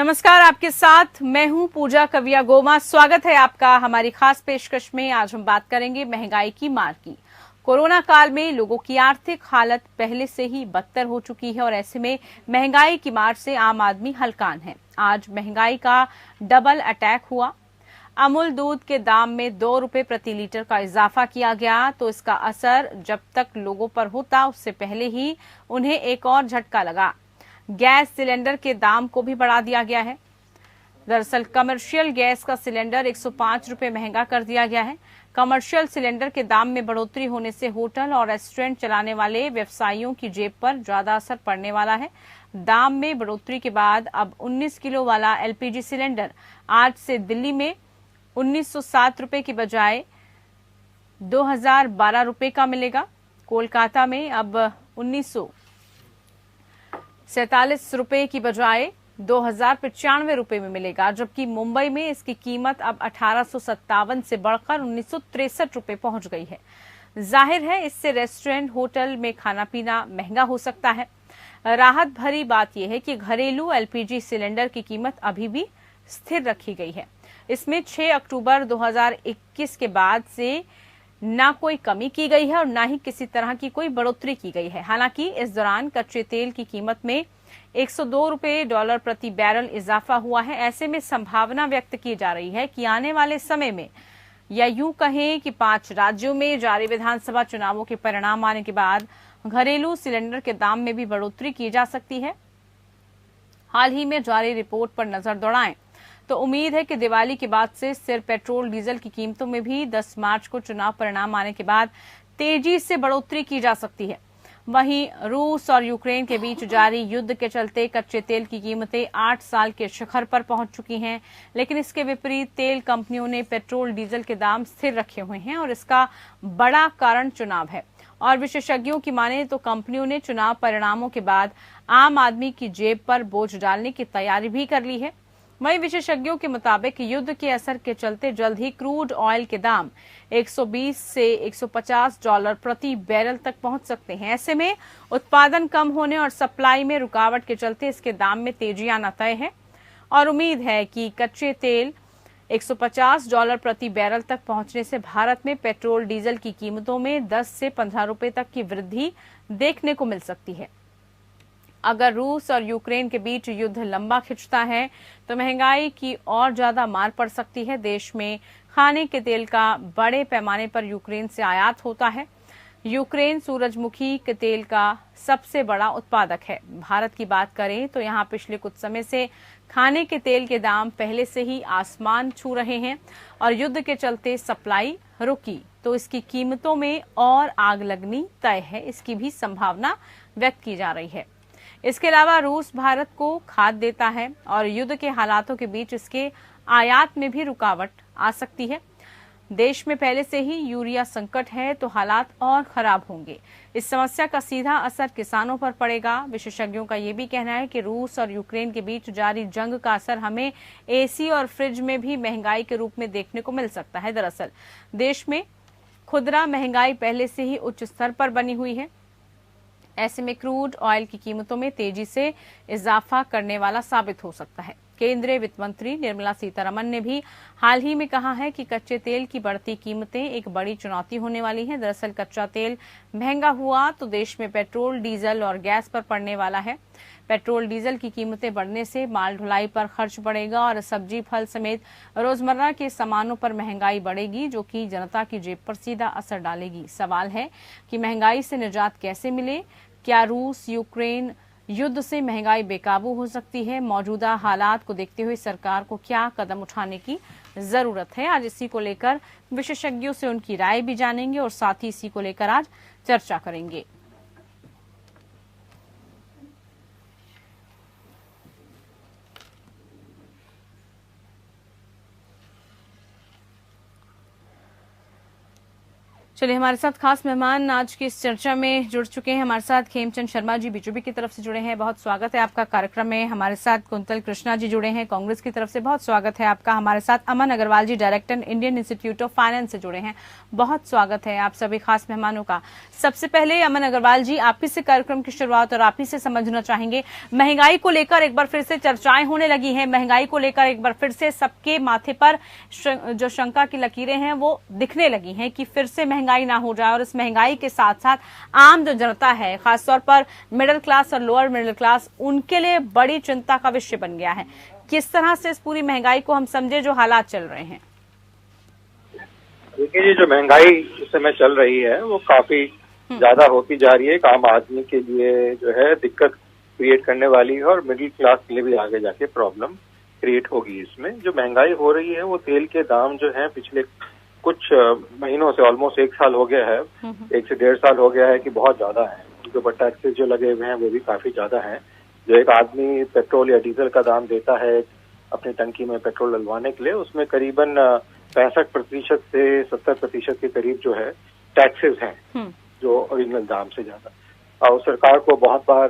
नमस्कार, आपके साथ मैं हूं पूजा कविया गोमा। स्वागत है आपका हमारी खास पेशकश में। आज हम बात करेंगे महंगाई की मार की। कोरोना काल में लोगों की आर्थिक हालत पहले से ही बदतर हो चुकी है और ऐसे में महंगाई की मार से आम आदमी हलकान है। आज महंगाई का डबल अटैक हुआ। अमूल दूध के दाम में 2 रुपए प्रति लीटर का इजाफा किया गया, तो इसका असर जब तक लोगों पर होता उससे पहले ही उन्हें एक और झटका लगा। गैस सिलेंडर के दाम को भी बढ़ा दिया गया है। दरअसल कमर्शियल गैस का सिलेंडर 105 रुपए महंगा कर दिया गया है। कमर्शियल सिलेंडर के दाम में बढ़ोतरी होने से होटल और रेस्टोरेंट चलाने वाले व्यवसायियों की जेब पर ज्यादा असर पड़ने वाला है। दाम में बढ़ोतरी के बाद अब 19 किलो वाला एलपीजी सिलेंडर आज से दिल्ली में 1907 रुपए की बजाय 2012 रुपए का मिलेगा। कोलकाता में अब 1947 रुपए की बजाय 2095 रुपए में मिलेगा, जबकि मुंबई में इसकी कीमत अब 1857 से बढ़कर 1963 रुपए पहुंच गई है। जाहिर है इससे रेस्टोरेंट होटल में खाना पीना महंगा हो सकता है। राहत भरी बात यह है कि घरेलू एलपीजी सिलेंडर की कीमत अभी भी स्थिर रखी गई है। इसमें 6 अक्टूबर 2021 के बाद से ना कोई कमी की गई है और ना ही किसी तरह की कोई बढ़ोतरी की गई है। हालांकि इस दौरान कच्चे तेल की कीमत में 102 रुपए डॉलर प्रति बैरल इजाफा हुआ है। ऐसे में संभावना व्यक्त की जा रही है कि आने वाले समय में, या यूं कहें कि 5 राज्यों में जारी विधानसभा चुनावों के परिणाम आने के बाद घरेलू सिलेंडर के दाम में भी बढ़ोतरी की जा सकती है। हाल ही में जारी रिपोर्ट पर नजर दौड़ाएं तो उम्मीद है कि दिवाली के बाद से सिर्फ पेट्रोल डीजल की कीमतों में भी 10 मार्च को चुनाव परिणाम आने के बाद तेजी से बढ़ोतरी की जा सकती है। वहीं रूस और यूक्रेन के बीच जारी युद्ध के चलते कच्चे तेल की कीमतें 8 साल के शिखर पर पहुंच चुकी हैं, लेकिन इसके विपरीत तेल कंपनियों ने पेट्रोल डीजल के दाम स्थिर रखे हुए हैं और इसका बड़ा कारण चुनाव है। और विशेषज्ञों की माने तो कंपनियों ने चुनाव परिणामों के बाद आम आदमी की जेब पर बोझ डालने की तैयारी भी कर ली है। वहीं विशेषज्ञों के मुताबिक युद्ध के असर के चलते जल्द ही क्रूड ऑयल के दाम 120 से 150 डॉलर प्रति बैरल तक पहुंच सकते हैं। ऐसे में उत्पादन कम होने और सप्लाई में रुकावट के चलते इसके दाम में तेजी आना तय है और उम्मीद है कि कच्चे तेल 150 डॉलर प्रति बैरल तक पहुंचने से भारत में पेट्रोल डीजल की कीमतों में 10 से 15 रुपए तक की वृद्धि देखने को मिल सकती है। अगर रूस और यूक्रेन के बीच युद्ध लंबा खिंचता है तो महंगाई की और ज्यादा मार पड़ सकती है। देश में खाने के तेल का बड़े पैमाने पर यूक्रेन से आयात होता है। यूक्रेन सूरजमुखी के तेल का सबसे बड़ा उत्पादक है। भारत की बात करें तो यहाँ पिछले कुछ समय से खाने के तेल के दाम पहले से ही आसमान छू रहे हैं और युद्ध के चलते सप्लाई रुकी तो इसकी कीमतों में और आग लगनी तय है, इसकी भी संभावना व्यक्त की जा रही है। इसके अलावा रूस भारत को खाद देता है और युद्ध के हालातों के बीच इसके आयात में भी रुकावट आ सकती है। देश में पहले से ही यूरिया संकट है तो हालात और खराब होंगे। इस समस्या का सीधा असर किसानों पर पड़ेगा। विशेषज्ञों का ये भी कहना है कि रूस और यूक्रेन के बीच जारी जंग का असर हमें एसी और फ्रिज में भी महंगाई के रूप में देखने को मिल सकता है। दरअसल देश में खुदरा महंगाई पहले से ही उच्च स्तर पर बनी हुई है। ऐसे में क्रूड ऑयल की कीमतों में तेजी से इजाफा करने वाला साबित हो सकता है। केंद्रीय वित्त मंत्री निर्मला सीतारमण ने भी हाल ही में कहा है कि कच्चे तेल की बढ़ती कीमतें एक बड़ी चुनौती होने वाली हैं। दरअसल कच्चा तेल महंगा हुआ तो देश में पेट्रोल, डीजल और गैस पर पड़ने वाला है। पेट्रोल डीजल की कीमतें बढ़ने से माल ढुलाई पर खर्च बढ़ेगा और सब्जी, फल समेत रोजमर्रा के सामानों पर महंगाई बढ़ेगी, जो कि जनता की जेब पर सीधा असर डालेगी। सवाल है कि महंगाई से निजात कैसे मिले? क्या रूस यूक्रेन युद्ध से महंगाई बेकाबू हो सकती है? मौजूदा हालात को देखते हुए सरकार को क्या कदम उठाने की जरूरत है? आज इसी को लेकर विशेषज्ञों से उनकी राय भी जानेंगे और साथ ही इसी को लेकर आज चर्चा करेंगे। चलिए, हमारे साथ खास मेहमान आज की इस चर्चा में जुड़ चुके हैं। हमारे साथ खेमचंद शर्मा जी बीजेपी की तरफ से जुड़े हैं, बहुत स्वागत है आपका कार्यक्रम में। हमारे साथ कुंतल कृष्णा जी जुड़े हैं कांग्रेस की तरफ से, बहुत स्वागत है आपका। हमारे साथ Aman Agarwal ji director Indian Institute of Finance से जुड़े हैं, बहुत स्वागत है आप सभी खास मेहमानों का। सबसे पहले अमन अग्रवाल जी, आप ही से कार्यक्रम की शुरुआत और आप ही से समझना चाहेंगे, महंगाई को लेकर एक बार फिर से चर्चाएं होने लगी है, महंगाई को लेकर एक बार फिर से सबके माथे पर जो शंका की लकीरें हैं वो दिखने लगी हैं कि फिर से महंगाई ना हो जाए। और इस महंगाई के साथ साथ आम जो जनता है, खासतौर पर मिडिल क्लास और लोअर मिडिल क्लास, उनके लिए बड़ी चिंता का विषय बन गया है। किस तरह से इस पूरी महंगाई को हम समझे जो हालात चल रहे हैं? देखिए, ये जो महंगाई इस समय चल रही है वो काफी ज्यादा होती जा रही है। आम आदमी के लिए जो है दिक्कत क्रिएट करने वाली है और मिडिल क्लास के लिए भी आगे जाके प्रॉब्लम क्रिएट होगी। इसमें जो महंगाई हो रही है वो तेल के दाम जो है पिछले कुछ महीनों से, ऑलमोस्ट 1 साल हो गया है, 1 से 1.5 साल हो गया है कि बहुत ज्यादा है। उनके ऊपर टैक्सेस जो लगे हुए हैं वो भी काफी ज्यादा है। जो एक आदमी पेट्रोल या डीजल का दाम देता है अपनी टंकी में पेट्रोल डलवाने के लिए, उसमें करीबन 65% से 70% के करीब जो है टैक्सेस हैं, जो ओरिजिनल दाम से ज्यादा। और सरकार को बहुत बार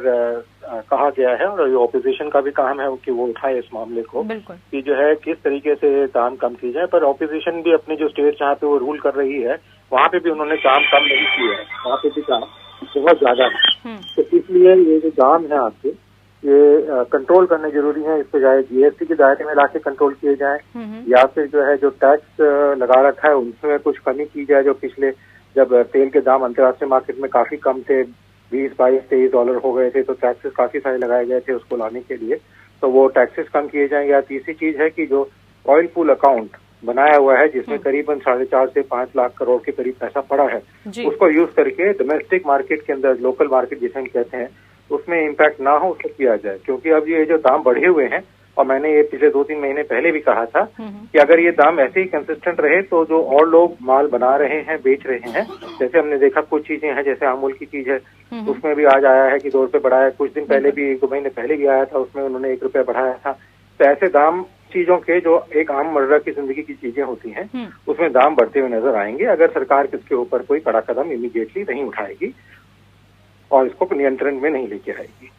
कहा गया है और ऑपोजिशन का भी काम है कि वो उठाए इस मामले को कि जो है किस तरीके से दाम कम की जाए। पर ऑपोजिशन भी अपनी जो स्टेट जहाँ पे वो रूल कर रही है वहाँ पे भी उन्होंने दाम कम नहीं किया है, वहाँ पे भी दाम बहुत ज्यादा है। तो इसलिए ये जो दाम है आपके, ये कंट्रोल करने जरूरी है। इस पे चाहे जीएसटी के दायरे में लाके कंट्रोल किए जाए या फिर जो है जो टैक्स लगा रखा है उसमें कुछ कमी की जाए। जो पिछले जब तेल के दाम अंतर्राष्ट्रीय मार्केट में काफी कम थे, $20, $22, $23 हो गए थे, तो टैक्सेस काफी सारे लगाए गए थे उसको लाने के लिए, तो वो टैक्सेस कम किए जाएं। या तीसरी चीज है कि जो ऑयल पूल अकाउंट बनाया हुआ है जिसमें करीबन 4.5 से 5 लाख करोड़ के करीब पैसा पड़ा है, उसको यूज करके डोमेस्टिक मार्केट के अंदर, लोकल मार्केट जिसे हम कहते हैं, उसमें इम्पैक्ट ना हो उसको किया जाए। क्योंकि अब ये जो दाम बढ़े हुए हैं, और मैंने ये पिछले 2-3 महीने पहले भी कहा था कि अगर ये दाम ऐसे ही कंसिस्टेंट रहे तो जो और लोग माल बना रहे हैं, बेच रहे हैं, जैसे हमने देखा कुछ चीजें हैं, जैसे अमूल की चीज है उसमें भी आज आया है कि 2 रुपए बढ़ाया, कुछ दिन पहले भी 1-2 महीने पहले भी आया था, उसमें उन्होंने 1 रुपया बढ़ाया था। तो ऐसे दाम चीजों के, जो एक आम मर्रा की जिंदगी की चीजें होती हैं, उसमें दाम बढ़ते हुए नजर आएंगे अगर सरकार इसके ऊपर कोई कड़ा कदम इमीडिएटली नहीं उठाएगी और इसको नियंत्रण में नहीं लेके आएगी।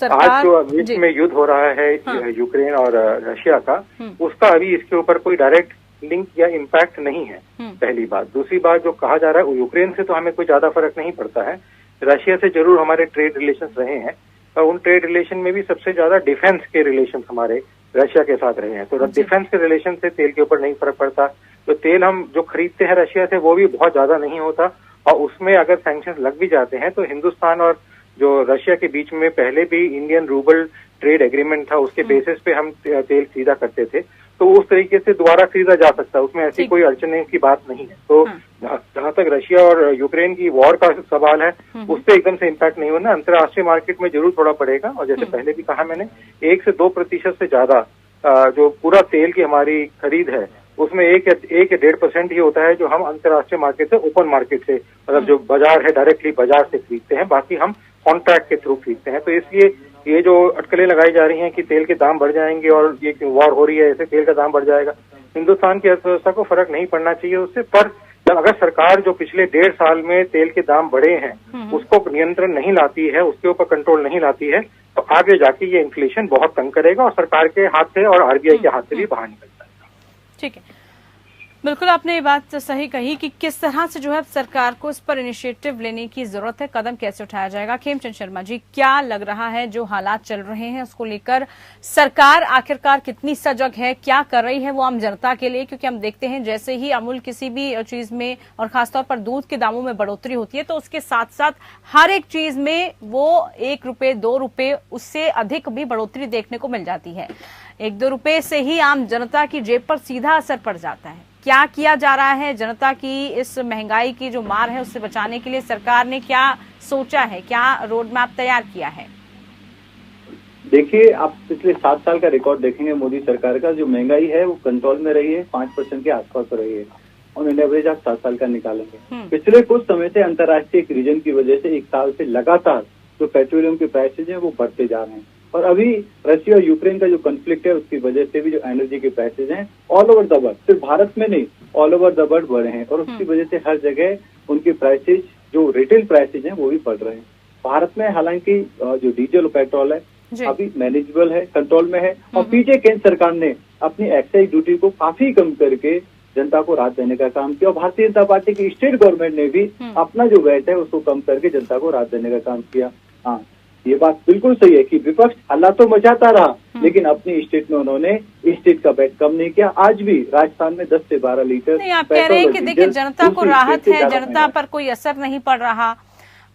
आज जो बीच में युद्ध हो रहा है यूक्रेन और रशिया का, उसका अभी इसके ऊपर कोई डायरेक्ट लिंक या इम्पैक्ट नहीं है, पहली बात। दूसरी बात, जो कहा जा रहा है यूक्रेन से तो हमें कोई ज्यादा फर्क नहीं पड़ता है, रशिया से जरूर हमारे ट्रेड रिलेशंस रहे हैं और उन ट्रेड रिलेशन में भी सबसे ज्यादा डिफेंस के रिलेशन हमारे रशिया के साथ रहे हैं। तो डिफेंस के रिलेशन से तेल के ऊपर नहीं फर्क पड़ता। तो तेल हम जो खरीदते हैं रशिया से वो भी बहुत ज्यादा नहीं होता, और उसमें अगर सैंक्शन लग भी जाते हैं तो हिंदुस्तान और जो रशिया के बीच में पहले भी इंडियन रूबल ट्रेड एग्रीमेंट था, उसके बेसिस पे हम तेल खरीदा करते थे, तो उस तरीके से दोबारा खरीदा जा सकता है, उसमें ऐसी कोई अड़चन की बात नहीं है। तो जहां तक रशिया और यूक्रेन की वॉर का सवाल है, उससे एकदम से इम्पैक्ट नहीं होना। अंतर्राष्ट्रीय मार्केट में जरूर थोड़ा पड़ेगा, और जैसे पहले भी कहा मैंने, 1 से 2% से ज्यादा जो पूरा तेल की हमारी खरीद है उसमें 1 या 1.5% ही होता है जो हम अंतर्राष्ट्रीय मार्केट से, ओपन मार्केट से, मतलब जो बाजार है डायरेक्टली बाजार से खरीदते हैं, बाकी हम कॉन्ट्रैक्ट के थ्रू खरीदते हैं। तो इसलिए ये जो अटकलें लगाई जा रही हैं कि तेल के दाम बढ़ जाएंगे और ये वॉर हो रही है ऐसे तेल का दाम बढ़ जाएगा, हिंदुस्तान की अर्थव्यवस्था को फर्क नहीं पड़ना चाहिए उससे। पर जब अगर सरकार जो पिछले 1.5 साल में तेल के दाम बढ़े हैं उसको नियंत्रण नहीं लाती है, उसके ऊपर कंट्रोल नहीं लाती है, तो आगे जाके ये इन्फ्लेशन बहुत तंग करेगा और सरकार के हाथ से और आरबीआई के हाथ से भी बाहर निकल जाएगा। ठीक है, बिल्कुल आपने ये बात सही कही कि किस तरह से जो है सरकार को इस पर इनिशिएटिव लेने की जरूरत है, कदम कैसे उठाया जाएगा। खेमचंद शर्मा जी, क्या लग रहा है जो हालात चल रहे हैं उसको लेकर सरकार आखिरकार कितनी सजग है, क्या कर रही है वो आम जनता के लिए? क्योंकि हम देखते हैं जैसे ही अमूल किसी भी चीज में और खासतौर पर दूध के दामों में बढ़ोतरी होती है तो उसके साथ साथ हर एक चीज में वो 1 रुपए 2 रुपए उससे अधिक भी बढ़ोतरी देखने को मिल जाती है। 1-2 रुपए से ही आम जनता की जेब पर सीधा असर पड़ जाता है। क्या किया जा रहा है जनता की इस महंगाई की जो मार है उससे बचाने के लिए? सरकार ने क्या सोचा है, क्या रोड मैप तैयार किया है? देखिए, आप पिछले 7 साल का रिकॉर्ड देखेंगे मोदी सरकार का, जो महंगाई है वो कंट्रोल में रही है, 5% के आसपास रही है, ऑन एन एवरेज आप 7 साल का निकालेंगे। पिछले कुछ समय से अंतर्राष्ट्रीय एक रीजन की वजह से 1 साल से लगातार जो पेट्रोलियम के प्राइसेज हैं वो बढ़ते जा रहे हैं, और अभी रशिया और यूक्रेन का जो कॉन्फ्लिक्ट है उसकी वजह से भी जो एनर्जी के प्राइसेज हैं ऑल ओवर द वर्ल्ड, सिर्फ भारत में नहीं ऑल ओवर द वर्ल्ड बढ़े हैं, और उसकी वजह से हर जगह उनके प्राइसेज जो रिटेल प्राइसेज हैं वो भी बढ़ रहे हैं। भारत में हालांकि जो डीजल और पेट्रोल है अभी मैनेजेबल है, कंट्रोल में है, और पीछे केंद्र सरकार ने अपनी एक्साइज ड्यूटी को काफी कम करके जनता को राहत देने का काम किया, और भारतीय जनता पार्टी की स्टेट गवर्नमेंट ने भी अपना जो वैट है उसको कम करके जनता को राहत देने का काम किया। हाँ, ये बात बिल्कुल सही है कि विपक्ष हल्ला तो मचाता रहा, लेकिन अपनी स्टेट में उन्होंने स्टेट का वैट कम नहीं किया। आज भी राजस्थान में 10 से 12 लीटर नहीं, आप कह रहे हैं कि देखिए जनता को राहत है, जनता पर कोई असर नहीं पड़ रहा।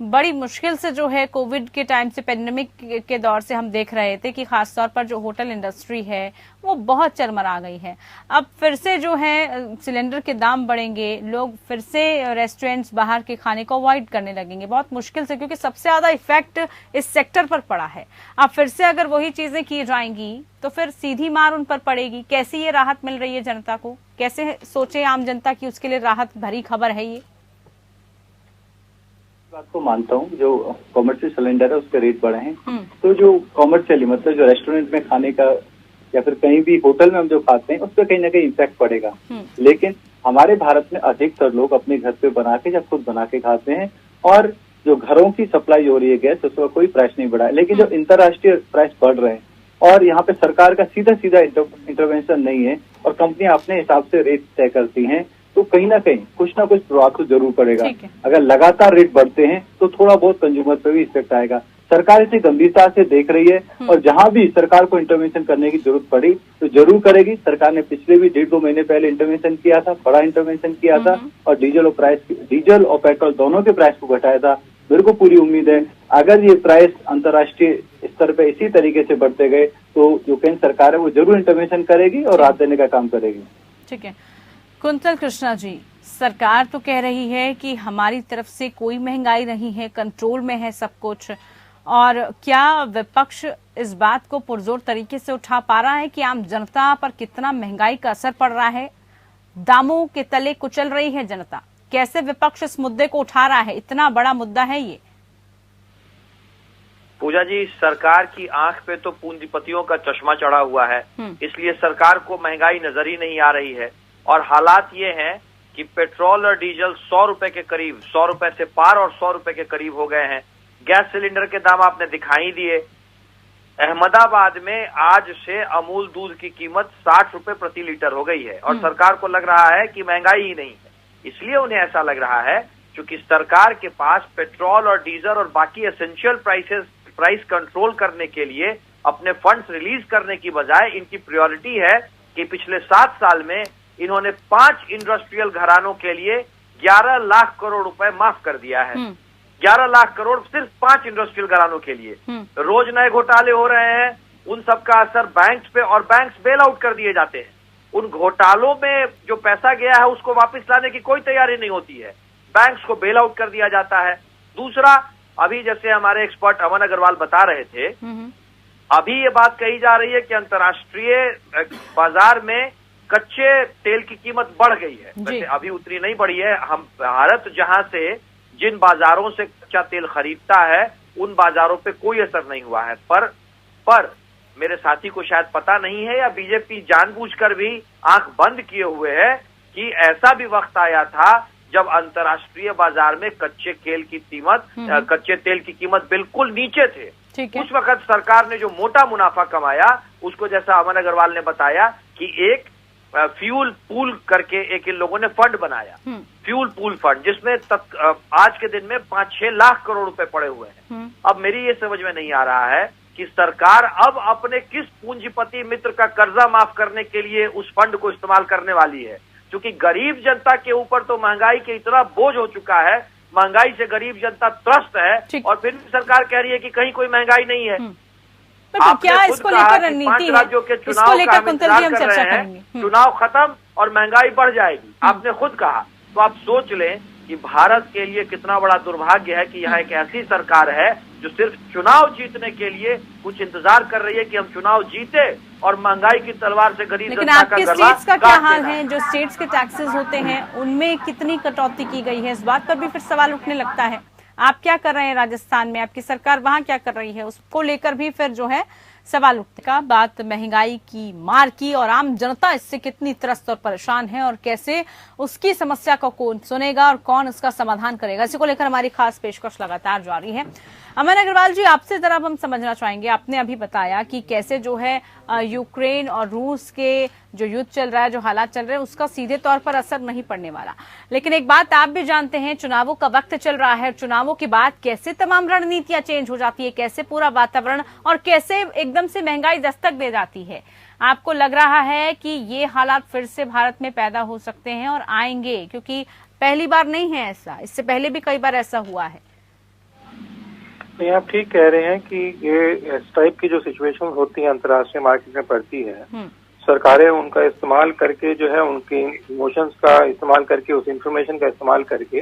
बड़ी मुश्किल से जो है कोविड के टाइम से, पेंडेमिक के दौर से हम देख रहे थे कि खासतौर पर जो होटल इंडस्ट्री है वो बहुत चरमरा गई है। अब फिर से जो है सिलेंडर के दाम बढ़ेंगे, लोग फिर से रेस्टोरेंट्स बाहर के खाने को अवॉइड करने लगेंगे बहुत मुश्किल से, क्योंकि सबसे ज्यादा इफेक्ट इस सेक्टर पर पड़ा है। अब फिर से अगर वही चीजें की जाएंगी तो फिर सीधी मार उन पर पड़ेगी। कैसी ये राहत मिल रही है जनता को, कैसे सोचे आम जनता की उसके लिए राहत भरी खबर है ये? बात को मानता हूँ, जो कॉमर्शियल सिलेंडर है उसके रेट बढ़े हैं, तो जो कॉमर्शियली मतलब जो रेस्टोरेंट में खाने का या फिर कहीं भी होटल में हम जो खाते हैं उस पर कहीं ना कहीं इम्पैक्ट पड़ेगा। लेकिन हमारे भारत में अधिकतर लोग अपने घर पे बना के या खुद बना के खाते हैं, और जो घरों की सप्लाई हो रही है गैस उसका कोई प्राइस नहीं बढ़ा है। लेकिन जो अंतर्राष्ट्रीय प्राइस बढ़ रहे हैं और यहाँ पे सरकार का सीधा सीधा इंटरवेंशन नहीं है और कंपनियां अपने हिसाब से रेट तय करती हैं, तो कहीं ना कहीं कुछ ना कुछ प्रभाव तो जरूर पड़ेगा। अगर लगातार रेट बढ़ते हैं तो थोड़ा बहुत कंज्यूमर पे भी इफेक्ट आएगा। सरकार इसे गंभीरता से देख रही है और जहां भी सरकार को इंटरवेंशन करने की जरूरत पड़ी तो जरूर करेगी। सरकार ने पिछले भी 1.5-2 महीने पहले इंटरवेंशन किया था, बड़ा इंटरवेंशन किया था, और डीजल और पेट्रोल दोनों के प्राइस को घटाया था। मेरे को पूरी उम्मीद है अगर ये प्राइस अंतर्राष्ट्रीय स्तर पे इसी तरीके से बढ़ते गए तो जो केंद्र सरकार है वो जरूर इंटरवेंशन करेगी और राहत देने का काम करेगी। ठीक है कुंतल कृष्णा जी, सरकार तो कह रही है कि हमारी तरफ से कोई महंगाई नहीं है, कंट्रोल में है सब कुछ, और क्या विपक्ष इस बात को पुरजोर तरीके से उठा पा रहा है कि आम जनता पर कितना महंगाई का असर पड़ रहा है, दामों के तले कुचल रही है जनता? कैसे विपक्ष इस मुद्दे को उठा रहा है? इतना बड़ा मुद्दा है ये। पूजा जी, सरकार की आंख पे तो पूंजीपतियों का चश्मा चढ़ा हुआ है, इसलिए सरकार को महंगाई नजर ही नहीं आ रही है। और हालात ये हैं कि पेट्रोल और डीजल 100 रुपए के करीब, 100 रुपए से पार और 100 रुपए के करीब हो गए हैं। गैस सिलेंडर के दाम आपने दिखाई दिए। अहमदाबाद में आज से अमूल दूध की कीमत 60 रुपए प्रति लीटर हो गई है और सरकार को लग रहा है कि महंगाई ही नहीं है। इसलिए उन्हें ऐसा लग रहा है क्योंकि सरकार के पास पेट्रोल और डीजल और बाकी एसेंशियल प्राइस कंट्रोल करने के लिए अपने फंड्स रिलीज करने की बजाय इनकी प्रायोरिटी है कि पिछले 7 साल में इन्होंने 5 इंडस्ट्रियल घरानों के लिए 11 लाख करोड़ रुपए माफ कर दिया है। 11 लाख करोड़ सिर्फ 5 इंडस्ट्रियल घरानों के लिए। रोज नए घोटाले हो रहे हैं, उन सब का असर बैंक्स पे, और बैंक्स बेल आउट कर दिए जाते हैं। उन घोटालों में जो पैसा गया है उसको वापस लाने की कोई तैयारी नहीं होती है, बैंक्स को बेल आउट कर दिया जाता है। दूसरा, अभी जैसे हमारे एक्सपर्ट अमन अग्रवाल बता रहे थे, अभी ये बात कही जा रही है कि अंतर्राष्ट्रीय बाजार में कच्चे तेल की कीमत बढ़ गई है। वैसे अभी उतनी नहीं बढ़ी है। हम भारत जहां से जिन बाजारों से कच्चा तेल खरीदता है उन बाजारों पे कोई असर नहीं हुआ है। पर मेरे साथी को शायद पता नहीं है या बीजेपी जानबूझकर भी आंख बंद किए हुए है कि ऐसा भी वक्त आया था जब अंतर्राष्ट्रीय बाजार में कच्चे तेल की कीमत बिल्कुल नीचे थे। उस वक्त सरकार ने जो मोटा मुनाफा कमाया उसको, जैसा अमन अग्रवाल ने बताया, कि एक फ्यूल पूल करके एक इन लोगों ने फंड बनाया, फ्यूल पूल फंड, जिसमें आज के दिन में 5-6 लाख करोड़ रुपए पड़े हुए हैं। अब मेरी ये समझ में नहीं आ रहा है कि सरकार अब अपने किस पूंजीपति मित्र का कर्जा माफ करने के लिए उस फंड को इस्तेमाल करने वाली है, क्योंकि गरीब जनता के ऊपर तो महंगाई के इतना बोझ हो चुका है, महंगाई से गरीब जनता त्रस्त है, और फिर भी सरकार कह रही है कि कहीं कोई महंगाई नहीं है। तो क्या इसको लेकर रणनीति है? इसको लेकर कुंतल जी हम चर्चा करेंगे। चुनाव खत्म और महंगाई बढ़ जाएगी, आपने खुद कहा। तो आप सोच लें कि भारत के लिए कितना बड़ा दुर्भाग्य है कि यहाँ एक ऐसी सरकार है जो सिर्फ चुनाव जीतने के लिए कुछ इंतजार कर रही है कि हम चुनाव जीते और महंगाई की तलवार से गरीब जनता का गला स्टेट्स का क्या हाल है? जो स्टेट्स के टैक्सेस होते हैं उनमें कितनी कटौती की गई है? इस बात पर भी फिर सवाल उठने लगता है। आप क्या कर रहे हैं राजस्थान में, आपकी सरकार वहां क्या कर रही है, उसको लेकर भी फिर जो है सवाल उठने का बात महंगाई की मार की और आम जनता इससे कितनी त्रस्त और परेशान है और कैसे उसकी समस्या को कौन सुनेगा और कौन उसका समाधान करेगा, इसी को लेकर हमारी खास पेशकश लगातार जारी है। अमन अग्रवाल जी, आपसे जरा हम समझना चाहेंगे, आपने अभी बताया कि कैसे जो है यूक्रेन और रूस के जो युद्ध चल रहा है, जो हालात चल रहे हैं, उसका सीधे तौर पर असर नहीं पड़ने वाला, लेकिन एक बात आप भी जानते हैं, चुनावों का वक्त चल रहा है, चुनावों के बाद कैसे तमाम रणनीतियां चेंज हो जाती है, कैसे पूरा वातावरण और कैसे एकदम से महंगाई दस्तक दे जाती है। आपको लग रहा है कि ये हालात फिर से भारत में पैदा हो सकते हैं और आएंगे, क्योंकि पहली बार नहीं है ऐसा, इससे पहले भी कई बार ऐसा हुआ है। नहीं, आप ठीक कह रहे हैं कि ये इस टाइप की जो सिचुएशन होती है अंतर्राष्ट्रीय मार्केट में पड़ती है, सरकारें उनका इस्तेमाल करके जो है उनके इमोशंस का इस्तेमाल करके, उस इंफॉर्मेशन का इस्तेमाल करके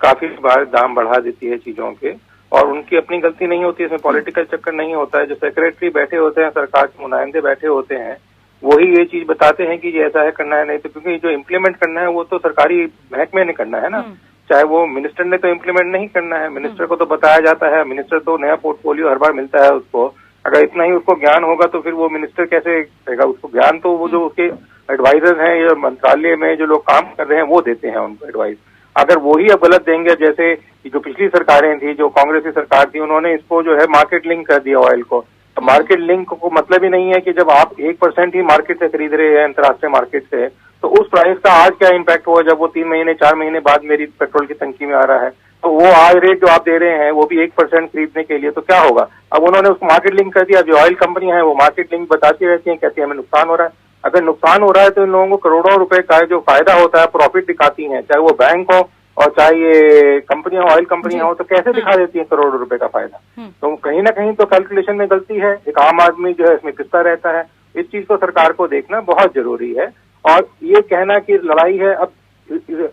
काफी बार दाम बढ़ा देती है चीजों के, और उनकी अपनी गलती नहीं होती है, इसमें पॉलिटिकल चक्कर नहीं होता है। जो सेक्रेटरी बैठे होते हैं, सरकार के नुमाइंदे बैठे होते हैं, वही ये चीज बताते हैं कि ये ऐसा है, करना है, नहीं तो क्योंकि जो इम्प्लीमेंट करना है वो तो सरकारी महकमे ने करना है ना, चाहे वो मिनिस्टर ने तो इम्प्लीमेंट नहीं करना है, मिनिस्टर को तो बताया जाता है, मिनिस्टर तो नया पोर्टफोलियो हर बार मिलता है उसको, अगर इतना ही उसको ज्ञान होगा तो फिर वो मिनिस्टर कैसे करेगा, उसको ज्ञान तो वो जो उसके एडवाइजर हैं या मंत्रालय में जो लोग काम कर रहे हैं वो देते हैं उनको एडवाइस। अगर वही अब गलत देंगे, जैसे जो पिछली सरकारें थी, जो कांग्रेस की सरकार थी, उन्होंने इसको जो है मार्केट लिंक कर दिया ऑयल को। तो मार्केट लिंक को मतलब ही नहीं है कि जब आप 1% ही मार्केट से खरीद रहे हैं अंतर्राष्ट्रीय मार्केट से, तो उस प्राइस का आज क्या इम्पैक्ट हुआ जब वो 3 महीने 4 महीने बाद मेरी पेट्रोल की टंकी में आ रहा है, तो वो आज रेट जो आप दे रहे हैं वो भी 1% खरीदने के लिए, तो क्या होगा। अब उन्होंने उसको मार्केट लिंक कर दिया, जो ऑयल कंपनियां हैं वो मार्केट लिंक बताती रहती हैं, कहती है हमें नुकसान हो रहा है। अगर नुकसान हो रहा है तो इन लोगों को करोड़ों रुपए का जो फायदा होता है, प्रॉफिट दिखाती हैं, चाहे वो बैंक हो और चाहे ये कंपनियां, ऑयल कंपनियां हो, तो कैसे दिखा देती हैं करोड़ों रुपए का फायदा। तो कहीं ना कहीं तो कैलकुलेशन में गलती है, एक आम आदमी जो है इसमें पिसता रहता है। इस चीज को सरकार को देखना बहुत जरूरी है। और ये कहना कि लड़ाई है, अब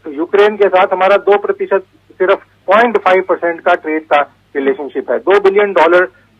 यूक्रेन के साथ हमारा 2% सिर्फ 0.5% का ट्रेड का रिलेशनशिप है। $2 बिलियन,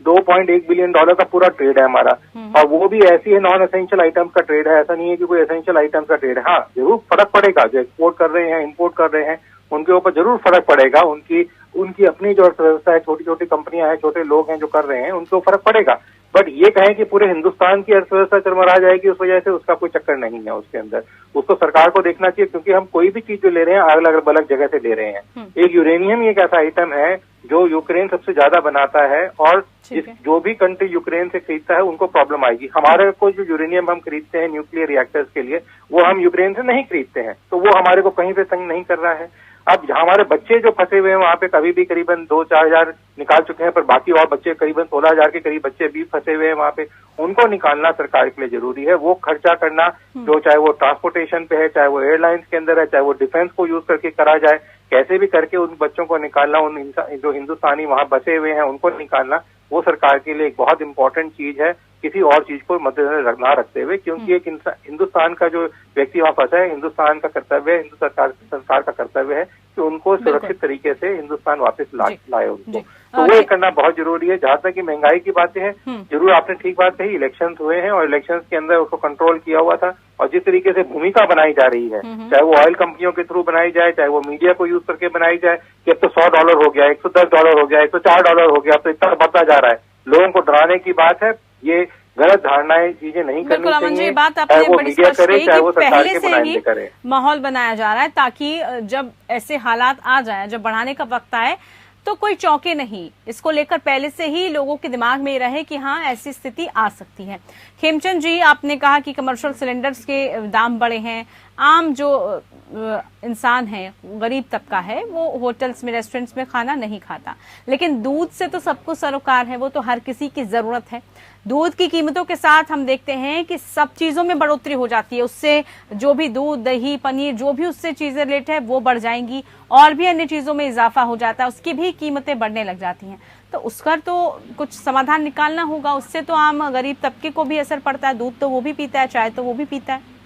$2.1 बिलियन का पूरा ट्रेड है हमारा, और वो भी ऐसी है नॉन एसेंशियल आइटम्स का ट्रेड है, ऐसा नहीं है कि कोई एसेंशियल आइटम्स का ट्रेड है। हाँ, जरूर फर्क पड़ेगा, जो एक्सपोर्ट कर रहे हैं, इम्पोर्ट कर रहे हैं, उनके ऊपर जरूर फर्क पड़ेगा। उनकी अपनी जो अर्थव्यवस्था है, छोटी छोटी कंपनियां हैं, छोटे लोग हैं जो कर रहे हैं, उनको फर्क पड़ेगा। बट ये कहें कि पूरे हिंदुस्तान की अर्थव्यवस्था चरमरा जाएगी उस वजह से, उसका कोई चक्कर नहीं है उसके अंदर। उसको सरकार को देखना चाहिए, क्योंकि हम कोई भी चीज जो ले रहे हैं अलग अलग जगह से ले रहे हैं। एक यूरेनियम एक ऐसा आइटम है जो यूक्रेन सबसे ज्यादा बनाता है, और जो भी कंट्री यूक्रेन से खरीदता है उनको प्रॉब्लम आएगी। हमारे को जो यूरेनियम हम खरीदते हैं न्यूक्लियर रिएक्टर्स के लिए, वो हम यूक्रेन से नहीं खरीदते हैं, तो वो हमारे को कहीं पे तंग नहीं कर रहा है। अब हमारे बच्चे जो फंसे हुए हैं वहां पे कभी भी करीबन 2-4 हजार निकाल चुके हैं, पर बाकी और बच्चे करीबन 16 हजार के करीब बच्चे भी फंसे हुए हैं वहां पे, उनको निकालना सरकार के लिए जरूरी है। वो खर्चा करना जो चाहे वो ट्रांसपोर्टेशन पे है, चाहे वो एयरलाइंस के अंदर है, चाहे वो डिफेंस को यूज करके करा जाए, कैसे भी करके उन बच्चों को निकालना, उन जो हिंदुस्तानी वहां बसे हुए हैं उनको निकालना, वो सरकार के लिए एक बहुत इंपॉर्टेंट चीज है, किसी और चीज को मद्देनजर ना रखते हुए। क्योंकि एक हिंदुस्तान का जो व्यक्ति वहां फंसा है, हिंदुस्तान का कर्तव्य है, हिंदू सरकार का कर्तव्य है कि उनको सुरक्षित तरीके से हिंदुस्तान वापस लाए उनको, तो वो करना बहुत जरूरी है। जहां तक कि महंगाई की बातें हैं, जरूर आपने ठीक बात कही, इलेक्शंस हुए हैं और इलेक्शंस के अंदर उसको कंट्रोल किया हुआ था, और जिस तरीके से भूमिका बनाई जा रही है, चाहे वो ऑयल कंपनियों के थ्रू बनाई जाए, चाहे वो मीडिया को यूज करके बनाई जाए कि अब तो $100 हो गया, $110 हो गया, $104 हो गया, अब तो इतना बढ़ता जा रहा है, लोगों को डराने की बात है। ये गलत धारणाएं, चीजें नहीं करनी चाहिए। बात आपने बड़ी स्पष्ट कही कि पहले से ही करे माहौल बनाया जा रहा है, ताकि जब ऐसे हालात आ जाए, जब बढ़ाने का वक्त आए, तो कोई चौंके नहीं। इसको लेकर पहले से ही लोगों के दिमाग में रहे कि हाँ ऐसी स्थिति आ सकती है। खेमचंद जी, आपने कहा कि कमर्शियल सिलेंडर्स के दाम बढ़े हैं, आम जो इंसान है, गरीब तबका है, वो होटल्स में, रेस्टोरेंट्स में खाना नहीं खाता, लेकिन दूध से तो सबको सरोकार है, वो तो हर किसी की जरूरत है। दूध की कीमतों के साथ हम देखते हैं कि सब चीजों में बढ़ोतरी हो जाती है, उससे जो भी दूध, दही, पनीर, जो भी उससे चीजें रिलेटेड है वो बढ़ जाएंगी, और भी अन्य चीजों में इजाफा हो जाता है, उसकी भी कीमतें बढ़ने लग जाती हैं। तो उसका तो कुछ समाधान निकालना होगा, उससे तो आम गरीब तबके को भी असर पड़ता है। दूध तो वो भी पीता है, चाय तो वो भी पीता है।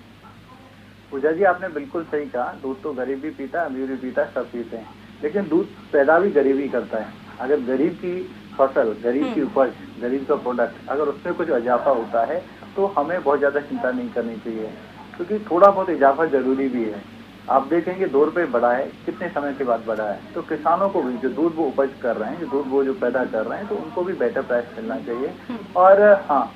पूजा जी, आपने बिल्कुल सही कहा, दूध तो गरीब भी पीता है, अमीर भी पीता है, सब पीते हैं, लेकिन दूध पैदा भी गरीब ही करता है। अगर गरीब की फसल, गरीब की उपज, गरीब का प्रोडक्ट, अगर उसमें कुछ इजाफा होता है तो हमें बहुत ज्यादा चिंता नहीं करनी चाहिए, क्योंकि थोड़ा बहुत इजाफा जरूरी भी है। आप देखेंगे 2 रुपए बढ़ा है, कितने समय के बाद बढ़ा है, तो किसानों को भी जो दूध वो उपज कर रहे हैं, जो दूध वो जो पैदा कर रहे हैं, तो उनको भी बेटर प्राइस मिलना चाहिए। और हाँ,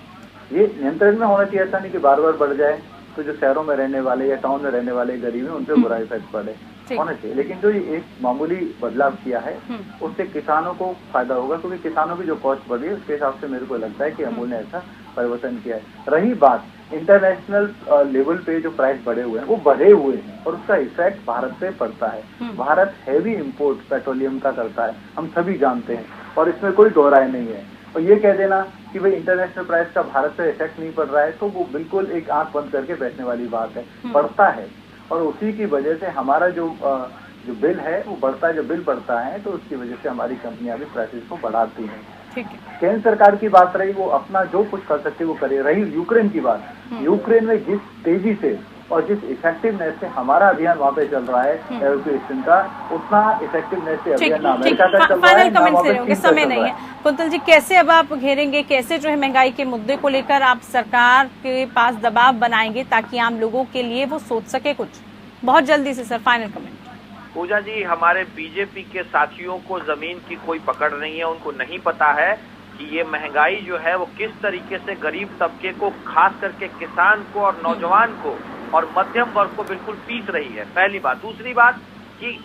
ये नियंत्रण में होना चाहिए, ऐसा नहीं कि बार बार बढ़ जाए तो जो शहरों में रहने वाले या टाउन में रहने वाले गरीब हैं उन पर बुरा इफेक्ट पड़े, होना चाहिए। लेकिन जो ये एक मामूली बदलाव किया है उससे किसानों को फायदा होगा, क्योंकि किसानों की जो कॉस्ट बढ़ी है उसके हिसाब से मेरे को लगता है कि अमूल ने ऐसा परिवर्तन किया है। रही बात इंटरनेशनल लेवल पे जो प्राइस बढ़े हुए हैं वो बढ़े हुए हैं और उसका इफेक्ट भारत पे पड़ता है। भारत हैवी इंपोर्ट पेट्रोलियम का करता है, हम सभी जानते हैं, और इसमें कोई दो राय नहीं है। और ये कह देना कि भाई इंटरनेशनल प्राइस का भारत पे इफेक्ट नहीं पड़ रहा है, तो वो बिल्कुल एक आंख बंद करके बैठने वाली बात है। पड़ता है, और उसी की वजह से हमारा जो बिल है वो बढ़ता है। जो बिल बढ़ता है तो उसकी वजह से हमारी कंपनियां भी प्राइसेस को बढ़ाती हैं। केंद्र सरकार की बात रही, वो अपना जो कुछ कर सकती है वो करे। रही यूक्रेन की बात, यूक्रेन में जिस तेजी से और जिस इफेक्टिवनेस से हमारा अभियान वहाँ पे चल रहा है एवोक्यूएशन का, उतना इफेक्टिवनेस से अभियान अमेरिका का चल रहा है। फाइनल कमेंट से रहेंगे, समय नहीं है। कुंतल जी, कैसे अब आप घेरेंगे, कैसे जो है महंगाई के मुद्दे को लेकर आप सरकार के पास दबाव बनाएंगे ताकि आम लोगों के लिए वो सोच सके कुछ? बहुत जल्दी से सर, फाइनल कमेंट। पूजा जी, हमारे बीजेपी के साथियों को जमीन की कोई पकड़ नहीं है। उनको नहीं पता है कि ये महंगाई जो है वो किस तरीके से गरीब तबके को, खास करके किसान को और नौजवान को और मध्यम वर्ग को बिल्कुल पीस रही है, पहली बात। दूसरी बात कि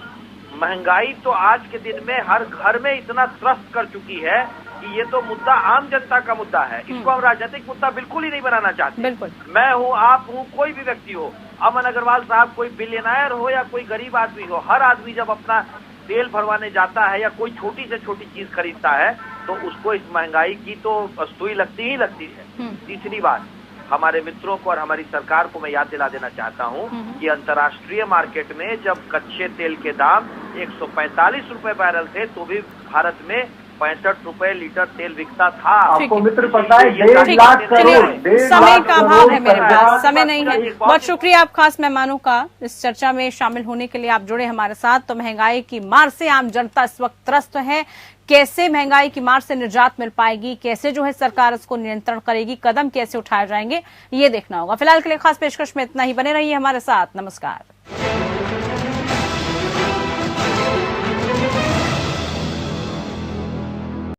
महंगाई तो आज के दिन में हर घर में इतना त्रस्त कर चुकी है कि ये तो मुद्दा आम जनता का मुद्दा है। इसको हम राजनीतिक मुद्दा बिल्कुल ही नहीं बनाना चाहते। मैं हूँ, आप हूँ, कोई भी व्यक्ति हो, अमन अग्रवाल साहब कोई बिलियनर हो या कोई गरीब आदमी हो, हर आदमी जब अपना तेल भरवाने जाता है या कोई छोटी से छोटी चीज खरीदता है तो उसको इस महंगाई की तो सुई लगती ही लगती है। तीसरी बात, हमारे मित्रों को और हमारी सरकार को मैं याद दिला देना चाहता हूं कि अंतर्राष्ट्रीय मार्केट में जब कच्चे तेल के दाम 145 रुपए बैरल थे तो भी भारत में 65 रुपए लीटर तेल बिकता था। आपको मित्र पता है 1.5 लाख करोड़। समय का अभाव है मेरे पास, समय नहीं है। बहुत शुक्रिया आप खास मेहमानों का इस चर्चा में शामिल होने के लिए। आप जुड़े हमारे साथ। तो महंगाई की मार से आम जनता इस वक्त त्रस्त है। कैसे महंगाई की मार से निजात मिल पाएगी, कैसे जो है सरकार इसको नियंत्रण करेगी, कदम कैसे उठाए जाएंगे, ये देखना होगा। फिलहाल के लिए खास पेशकश में इतना ही। बने रहिए हमारे साथ। नमस्कार।